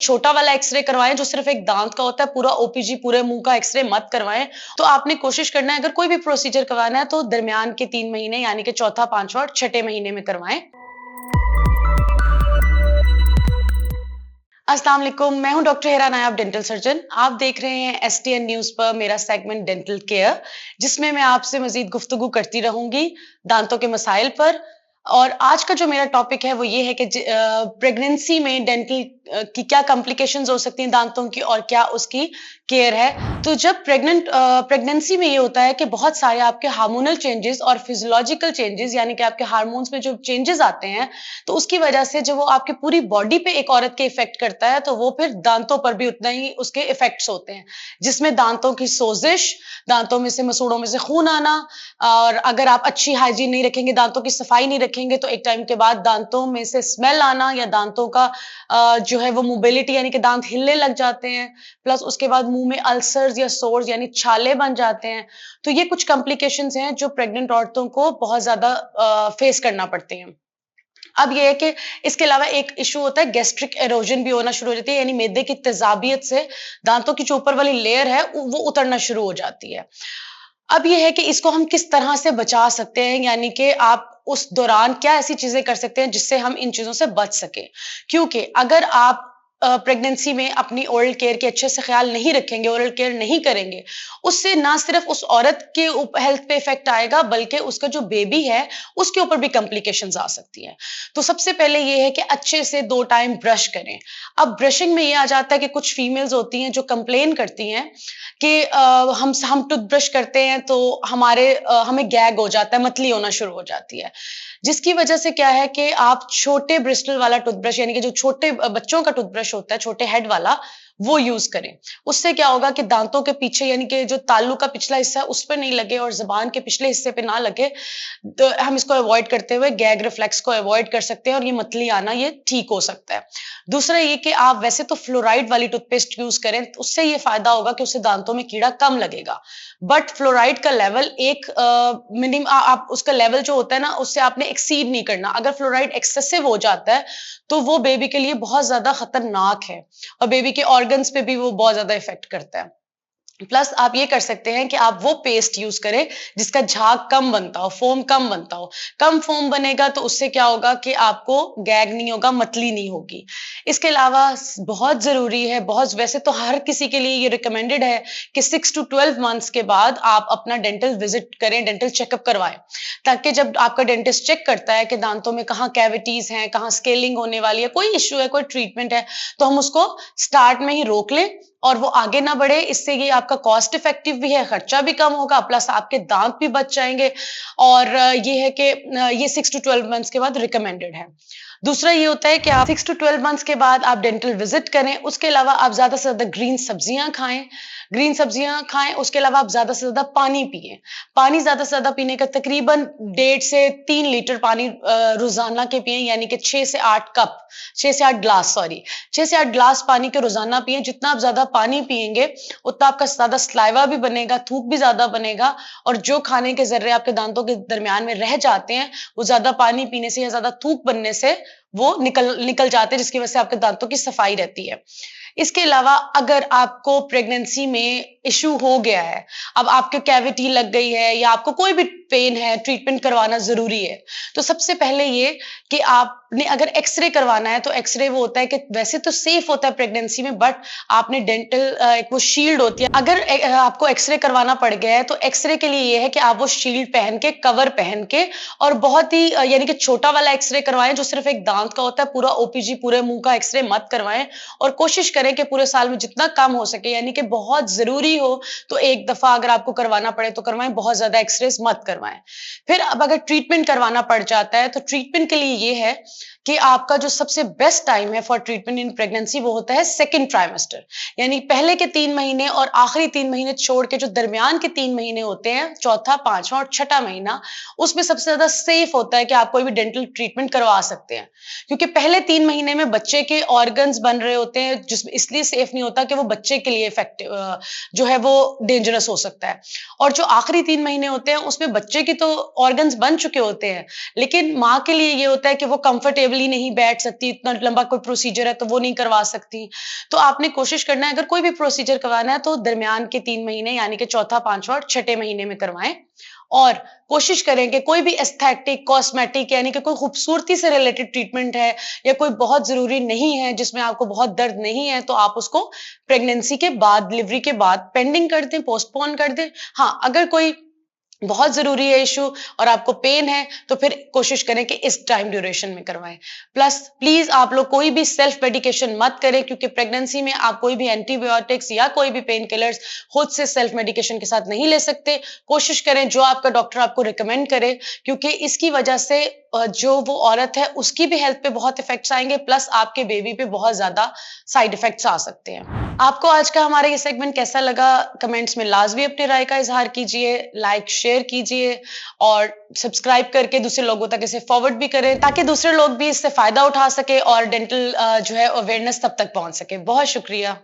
छोटा वाला एक्सरे करवाएं जो सिर्फ एक दांत का होता है, पूरा ओपीजी पूरे मुंह का एक्सरे मत करवाएं। तो आपने कोशिश करना है अगर कोई भी प्रोसीजर करवाना है तो दरमियान के 3 महीने यानी कि चौथा, पांचवा और छठे महीने में करवाएं। अस्सलाम वालेकुम, मैं हूं डॉक्टर हेरा नायाब, डेंटल सर्जन। आप देख रहे हैं एसटीएन न्यूज पर मेरा सेगमेंट डेंटल केयर, जिसमें मैं आपसे मजीद गुफ्तगू करती रहूंगी दांतों के मसाइल पर। और आज का जो मेरा टॉपिक है वो ये है कि प्रेगनेंसी में डेंटल की क्या कॉम्प्लिकेशंस हो सकती हैं दांतों की और क्या उसकी केयर है। तो जब प्रेगनेंसी में ये होता है कि बहुत सारे आपके हार्मोनल चेंजेस और फिजियोलॉजिकल चेंजेस यानी कि आपके हार्मोन्स में जो चेंजेस आते हैं, तो उसकी वजह से जब वो आपकी पूरी बॉडी पे एक औरत के इफेक्ट करता है तो वो फिर दांतों पर भी उतना ही उसके इफेक्ट्स होते हैं, जिसमें दांतों की सोजिश, दांतों में से मसूड़ों में से खून आना, और अगर आप अच्छी हाइजीन नहीं रखेंगे, दांतों की सफाई नहीं रखेंगे तो एक टाइम के बाद दांतों में से स्मेल आना या दांतों का जो है वो मोबिलिटी यानी कि दांत हिलने लग जाते हैं। प्लस उसके बाद मुंह में अल्सर्स या सोर्स यानी छाले बन जाते हैं। तो ये कुछ कॉम्प्लिकेशंस हैं जो प्रेग्नेंट औरतों को बहुत ज्यादा फेस करना पड़ते हैं। अब ये है कि इसके अलावा एक इशू होता है, गैस्ट्रिक एरोजन भी होना शुरू हो जाती है, यानी मैदे की तेजाबियत से दांतों की जो ऊपर वाली लेयर है वो उतरना शुरू हो जाती है। अब ये है कि इसको हम किस तरह से बचा सकते हैं, यानी कि आप उस दौरान क्या ऐसी चीजें कर सकते हैं जिससे हम इन चीजों से बच सके। क्योंकि अगर आप प्रेगनेंसी में अपनी ओरल केयर के अच्छे से ख्याल नहीं रखेंगे, ओरल केयर नहीं करेंगे, उससे ना सिर्फ उस औरत के हेल्थ पे इफेक्ट आएगा बल्कि उसका जो बेबी है उसके ऊपर भी कॉम्प्लिकेशंस आ सकती हैं। तो सबसे पहले ये है कि अच्छे से 2 टाइम ब्रश करें। अब ब्रशिंग में ये आ जाता है कि कुछ फीमेल्स होती हैं जो कंप्लेन करती हैं कि हम टूथब्रश करते हैं तो हमें गैग हो जाता है, मतली होना शुरू हो जाती है, जिसकी वजह से क्या है कि आप छोटे ब्रिस्टल वाला टूथब्रश यानी कि जो छोटे बच्चों का टूथब्रश होता है, छोटे हेड वाला, वो यूज करें। उससे क्या होगा कि दांतों के पीछे यानी कि जो तालू का पिछला हिस्सा है उस पर नहीं लगे और जबान के पिछले हिस्से पे ना लगे। तो हम इसको अवॉइड करते हुए गैग रिफ्लेक्स को अवॉइड कर सकते हैं और ये मतली आना ये ठीक हो सकता है। दूसरा ये कि आप वैसे तो फ्लोराइड वाली टूथपेस्ट यूज करें, तो उससे ये फायदा होगा कि उससे दांतों में कीड़ा कम लगेगा। बट फ्लोराइड का लेवल एक मिनिमम, आप उसका लेवल जो होता है ना उससे आपने एक्सीड नहीं करना। अगर फ्लोराइड एक्सेसिव हो जाता है तो वो बेबी के लिए बहुत ज्यादा खतरनाक है और बेबी के ऑर्गन्स पे भी वो बहुत ज्यादा इफेक्ट करता है। प्लस आप ये कर सकते हैं कि आप वो पेस्ट यूज करें जिसका झाग कम बनता हो, फोम कम बनता हो। कम फोम बनेगा तो उससे क्या होगा कि आपको गैग नहीं होगा, मतली नहीं होगी। इसके अलावा बहुत जरूरी है, बहुत वैसे तो हर किसी के लिए ये रिकमेंडेड है कि 6 to 12 मंथ्स के बाद आप अपना डेंटल विजिट करें, डेंटल चेकअप करवाएं, ताकि जब आपका डेंटिस्ट चेक करता है कि दांतों में कहाँ कैविटीज हैं, कहाँ स्केलिंग होने वाली है, कोई इश्यू है, कोई ट्रीटमेंट है, तो हम उसको स्टार्ट में ही रोक लें और वो आगे ना बढ़े। इससे ये आपका कॉस्ट इफेक्टिव भी है, खर्चा भी कम होगा, प्लस आपके दांत भी बच जाएंगे। और ये है कि ये 6 to 12 मंथ्स के बाद रिकमेंडेड है। दूसरा ये होता है कि आप 6 to 12 मंथ्स के बाद आप डेंटल विजिट करें। उसके अलावा आप ज्यादा से ज्यादा ग्रीन सब्जियां खाएं, ग्रीन सब्जियां खाएं। उसके अलावा आप ज्यादा से ज्यादा पानी पिएं। पानी ज्यादा से ज्यादा पीने का तकरीबन 1.5 से 3 लीटर पानी रोजाना के पिएं, यानी कि 6 से 8 कप, 6 से 8 ग्लास, सॉरी, 6 से 8 ग्लास पानी के रोजाना पिएं। जितना आप ज्यादा पानी पिएंगे उतना आपका ज्यादा सलाइवा भी बनेगा, थूक भी ज्यादा बनेगा, और जो खाने के जर्रे आपके दांतों के दरमियान में रह जाते हैं वो ज्यादा पानी पीने से या ज्यादा थूक बनने से वो निकल जाते हैं, जिसकी वजह से आपके दांतों की सफाई रहती है। इसके अलावा अगर आपको प्रेगनेंसी में इशू हो गया है, अब आपके कैविटी लग गई है या आपको कोई भी पेन है, ट्रीटमेंट करवाना जरूरी है, तो सबसे पहले ये कि आपने अगर एक्सरे करवाना है तो एक्सरे वो होता है कि वैसे तो सेफ होता है प्रेगनेंसी में, बट आपने डेंटल एक वो शील्ड होती है, अगर आपको एक्सरे करवाना पड़ गया है तो एक्सरे के लिए ये है कि आप वो शील्ड पहन के, कवर पहन के, और बहुत ही यानी कि छोटा वाला एक्सरे करवाएं जो सिर्फ एक दांत का होता है, पूरा ओपीजी पूरे मुंह का एक्सरे मत करवाएं। और कोशिश करें कि पूरे साल में जितना कम हो सके, यानी कि बहुत जरूरी हो तो एक दफा अगर आपको करवाना पड़े तो करवाएं, बहुत ज्यादा एक्सरे मत करवाएं। फिर अब अगर ट्रीटमेंट करवाना पड़ जाता है तो ट्रीटमेंट के लिए ये है कि आपका जो सबसे बेस्ट टाइम है फॉर ट्रीटमेंट इन प्रेगनेंसी वो होता है सेकेंड ट्राइमेस्टर, यानी पहले के 3 महीने और आखिरी 3 महीने छोड़ के जो दरमियान के 3 महीने होते हैं, चौथा, पांचवा और छठा महीना, उसमें सबसे ज्यादा सेफ होता है कि आप कोई भी डेंटल ट्रीटमेंट करवा सकते हैं। क्योंकि पहले 3 महीने में बच्चे के ऑर्गन्स बन रहे होते हैं, जिसमें इसलिए सेफ नहीं होता कि वो बच्चे के लिए इफेक्टिव जो है वो डेंजरस हो सकता है। और जो आखिरी 3 महीने होते हैं उसमें बच्चे की तो ऑर्गन्स बन चुके होते हैं, लेकिन माँ के लिए ये होता है कि वो कंफर्टेबली नॉर्मली नहीं बैठ सकती, इतना लंबा कोई प्रोसीजर है तो वो नहीं करवा सकती। तो आपने कोशिश करना है, अगर कोई भी प्रोसीजर करवाना है तो दरमियान के 3 महीने यानी कि चौथा, पांचवा और छठे महीने में करवाएं। और कोशिश करें कि कोई भी एस्थेटिक, कॉस्मेटिक यानी कि कोई खूबसूरती से रिलेटेड ट्रीटमेंट है या कोई बहुत ज़रूरी नहीं है, जिसमें आपको बहुत दर्द नहीं है, तो आप उसको प्रेगनेंसी के बाद, डिलीवरी के बाद पेंडिंग कर दें, पोस्टपोन कर दें। हाँ, अगर कोई बहुत ज़रूरी है इश्यू और आपको पेन है, तो फिर कोशिश करें कि इस टाइम ड्यूरेशन में करवाएं। प्लस प्लीज़ आप लोग कोई भी सेल्फ मेडिकेशन मत करें, क्योंकि प्रेगनेंसी में आप कोई भी एंटीबायोटिक्स या कोई भी पेन किलर्स खुद से सेल्फ मेडिकेशन के साथ नहीं ले सकते। कोशिश करें जो आपका डॉक्टर आपको रिकमेंड करे, क्योंकि इसकी वजह से जो वो औरत है उसकी भी हेल्थ पे बहुत इफेक्ट्स आएंगे, प्लस आपके बेबी पे बहुत ज्यादा साइड इफेक्ट्स आ सकते हैं। आपको आज का हमारा ये सेगमेंट कैसा लगा, कमेंट्स में लाजमी अपनी राय का इजहार कीजिए, लाइक शेयर कीजिए और सब्सक्राइब करके दूसरे लोगों तक इसे फॉरवर्ड भी करें, ताकि दूसरे लोग भी इससे फायदा उठा सके और डेंटल जो है अवेयरनेस तब तक पहुंच सके। बहुत शुक्रिया।